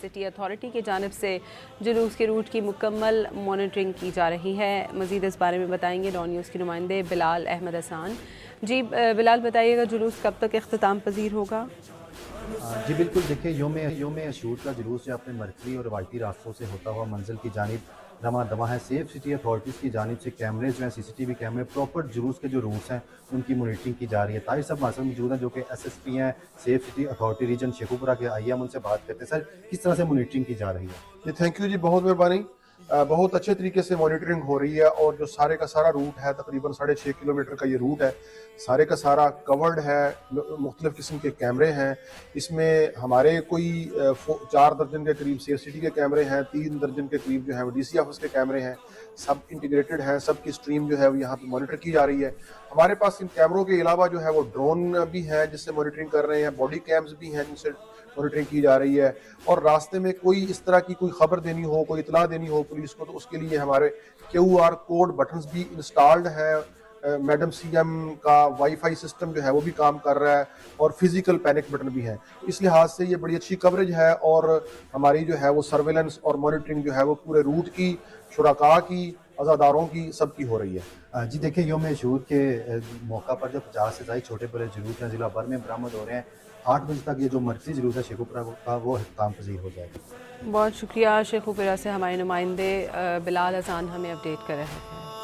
City authority کی جانب سے جلوس کے روٹ کی مکمل مانیٹرنگ کی جا رہی ہے۔ مزید اس بارے میں بتائیں گے ڈان نیوز کے نمائندے بلال احمد حسان۔ جی بلال، بتائیے گا جلوس کب تک اختتام پذیر ہوگا؟ جی بالکل، دیکھیں یوم عاشور کا جلوس جو اپنے مرکزی اور روایتی راستوں سے ہوتا ہوا منزل کی جانب رواں دواں ہے۔ سیف سٹی اتھارٹیز کی جانب سے کیمرے جو ہیں سی سی ٹی وی کیمرے پراپر جلوس کے جو روٹس ہیں ان کی مانیٹرنگ کی جا رہی ہے۔ طاہر صاحب ہمارے ساتھ موجود ہیں جو کہ ایس ایس پی ہیں safe city authority region Sheikhupura کے، آئیے ہم ان سے بات کرتے ہیں۔ سر، کس طرح سے مانیٹرنگ کی جا رہی ہے؟ جی تھینک یو جی، بہت مہربانی۔ بہت اچھے طریقے سے مانیٹرنگ ہو رہی ہے، اور جو سارے کا سارا روٹ ہے تقریباً 6.5 کلومیٹر کا یہ روٹ ہے، سارے کا سارا کورڈ ہے، مختلف قسم کے کیمرے ہیں۔ اس میں ہمارے کوئی 4 درجن کے قریب سیف سٹی کے کیمرے ہیں، 3 درجن کے قریب جو ہیں وہ ڈی سی آفس کے کیمرے ہیں، سب انٹیگریٹڈ ہیں، سب کی سٹریم جو ہے وہ یہاں پہ مانیٹر کی جا رہی ہے۔ ہمارے پاس ان کیمروں کے علاوہ جو ہے وہ ڈرون بھی ہیں جس سے مانیٹرنگ کر رہے ہیں، باڈی کیمز بھی ہیں جن سے مانیٹرنگ کی جا رہی ہے، اور راستے میں کوئی اس طرح کی کوئی خبر دینی ہو، کوئی اطلاع دینی ہو پولیس کو، تو اس کے لیے ہمارے کیو آر کوڈ بٹنز بھی انسٹالڈ ہیں۔ میڈم سی ایم کا وائی فائی سسٹم جو ہے وہ بھی کام کر رہا ہے، اور فزیکل پینک بٹن بھی ہیں۔ اس لحاظ سے یہ بڑی اچھی کوریج ہے، اور ہماری جو ہے وہ سرویلنس اور مانیٹرنگ جو ہے وہ پورے روٹ کی، شرکاء کی، عزاداروں کی، سب کی ہو رہی ہے۔ جی دیکھیں، یوم عاشور کے موقع پر جو 50 سے زائد چھوٹے بڑے جلوس ہیں ضلع بھر میں برآمد ہو رہے ہیں، 8 بجے تک یہ جو مرکزی جلوس ہے شیخوپورہ کا وہ اختتام پذیر ہو جائے گا۔ بہت شکریہ، شیخوپورہ سے ہمارے نمائندے بلال حسان ہمیں اپڈیٹ کر رہے ہیں۔